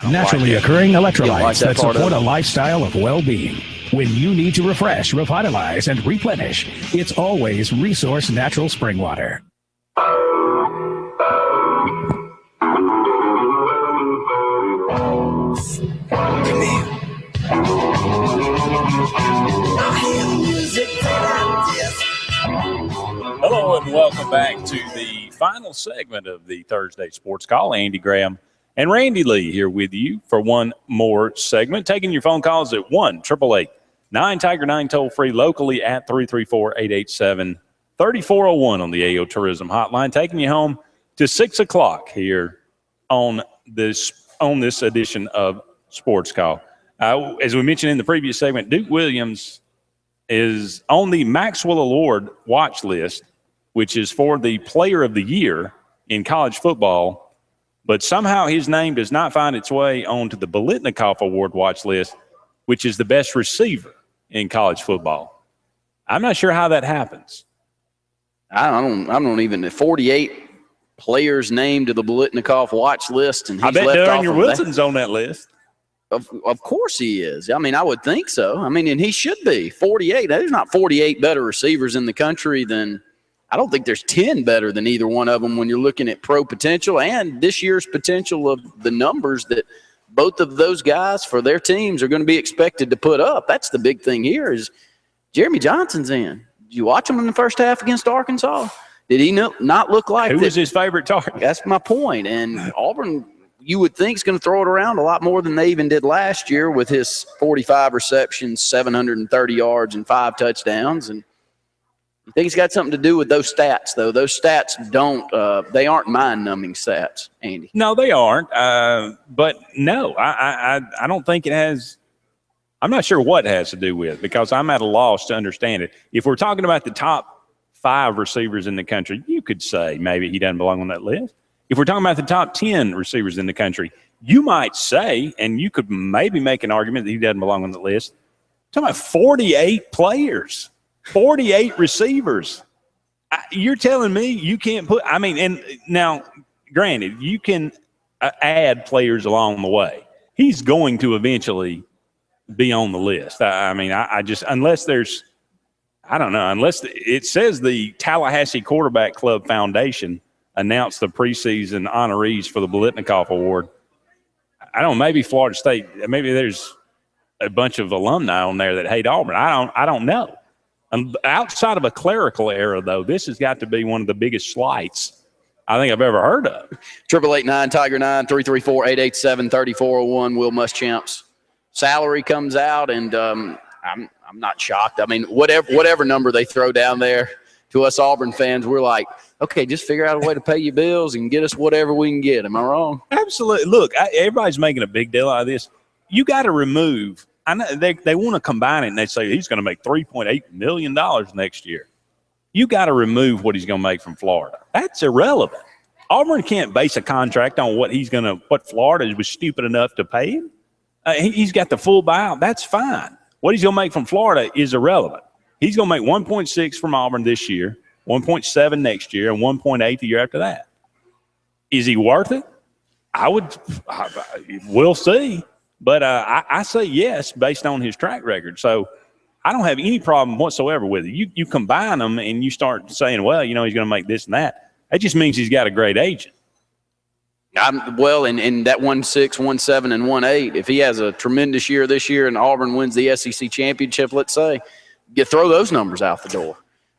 Naturally occurring electrolytes that part of support it. a lifestyle of well-being. When you need to refresh, revitalize, and replenish, it's always Resource Natural Spring Water. Hello and welcome back to the final segment of the Thursday Sports Call. Andy Graham and Randy Lee here with you for one more segment. Taking your phone calls at 1-888-9-TIGER-9 toll free locally at 334-887-3401 on the AO Tourism Hotline. Taking you home to 6 o'clock here on this edition of Sports Call. As we mentioned in the previous segment, Duke Williams is on the Maxwell Award watch list, which is for the Player of the Year in college football, but somehow his name does not find its way onto the Biletnikoff Award watch list, which is the best receiver in college football. I'm not sure how that happens. I don't even 48 players named to the Biletnikoff watch list, and he's I bet left Darren off Wilson's on that list. Of course he is. I mean, I would think so. I mean, and he should be. 48. There's not 48 better receivers in the country than – I don't think there's 10 better than either one of them when you're looking at pro potential and this year's potential of the numbers that both of those guys for their teams are going to be expected to put up. That's the big thing here is Jeremy Johnson's in. Did you watch him in the first half against Arkansas? Did he not look like Who was his favorite target? That's my point. And Auburn – you would think is going to throw it around a lot more than they even did last year with his 45 receptions, 730 yards, and 5 touchdowns. And I think it's got something to do with those stats, though. Those stats they aren't mind-numbing stats, Andy. No, they aren't. But no, I don't think it has. I'm not sure what it has to do with, because I'm at a loss to understand it. If we're talking about the top 5 receivers in the country, you could say maybe he doesn't belong on that list. If we're talking about the top 10 receivers in the country, you might say, and you could maybe make an argument that he doesn't belong on the list. We're talking about 48 players, 48 receivers. You're telling me you can't put – I mean, and now, granted, you can add players along the way. He's going to eventually be on the list. I mean, I just – unless there's – I don't know. Unless it says the Tallahassee Quarterback Club Foundation – announced the preseason honorees for the Biletnikoff Award. I don't know, maybe Florida State, maybe there's a bunch of alumni on there that hate Auburn. I don't know. Outside of a clerical error, though, this has got to be one of the biggest slights I think I've ever heard of. 888-9-TIGER-9, 334-887-3401, Will Muschamp's salary comes out, and I'm not shocked. I mean, whatever number they throw down there, to us Auburn fans, we're like, okay, just figure out a way to pay your bills and get us whatever we can get. Am I wrong? Absolutely. Look, everybody's making a big deal out of this. You got to remove – I know they want to combine it, and they say he's going to make $3.8 million next year. You got to remove what he's going to make from Florida. That's irrelevant. Auburn can't base a contract on what Florida was stupid enough to pay him. He's got the full buyout. That's fine. What he's going to make from Florida is irrelevant. He's going to make 1.6 from Auburn this year, 1.7 next year, and 1.8 the year after that. Is he worth it? We'll see. But I say yes based on his track record. So I don't have any problem whatsoever with it. You combine them and you start saying, well, he's going to make this and that. That just means he's got a great agent. In that 1.6, 1.7, and 1.8, if he has a tremendous year this year and Auburn wins the SEC championship, let's say, you throw those numbers out the door.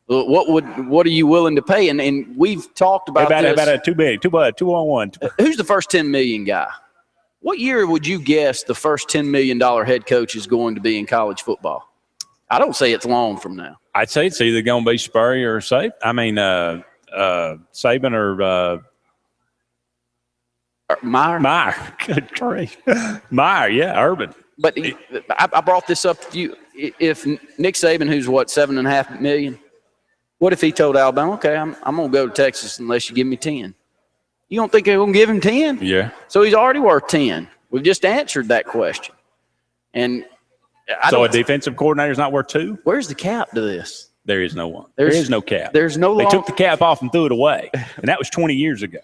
What are you willing to pay? And we've talked about this. About a 2-on-1. Who's the first $10 million guy? What year would you guess the first $10 million head coach is going to be in college football? I don't say it's long from now. I'd say it's either going to be Spurrier or Saban. I mean, Saban or Meyer. Good grief. Meyer, yeah, Urban. But I brought this up to you. If Nick Saban, who's $7.5 million, what if he told Alabama, okay, I'm going to go to Texas unless you give me 10? You don't think they're going to give him 10? Yeah. So he's already worth 10. We've just answered that question. And so a defensive coordinator is not worth 2? Where's the cap to this? There is no one. There is no cap. There's no. They took the cap off and threw it away, and that was 20 years ago.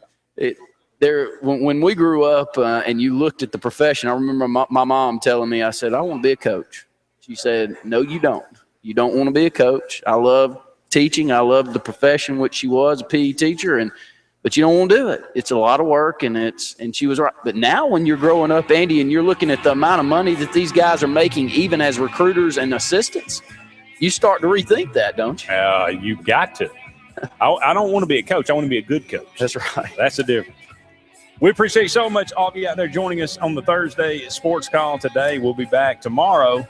when we grew up and you looked at the profession, I remember my mom telling me, I said, I want to be a coach. She said, no, you don't. You don't want to be a coach. I love teaching. I love the profession, which she was, a PE teacher, but you don't want to do it. It's a lot of work, and she was right. But now when you're growing up, Andy, and you're looking at the amount of money that these guys are making, even as recruiters and assistants, you start to rethink that, don't you? You've got to. I don't want to be a coach. I want to be a good coach. That's right. That's the difference. We appreciate so much all of you out there joining us on the Thursday Sports Call today. We'll be back tomorrow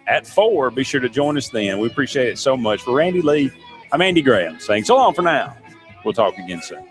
at 4. Be sure to join us then. We appreciate it so much. For Randy Lee, I'm Andy Graham saying so long for now. We'll talk again soon.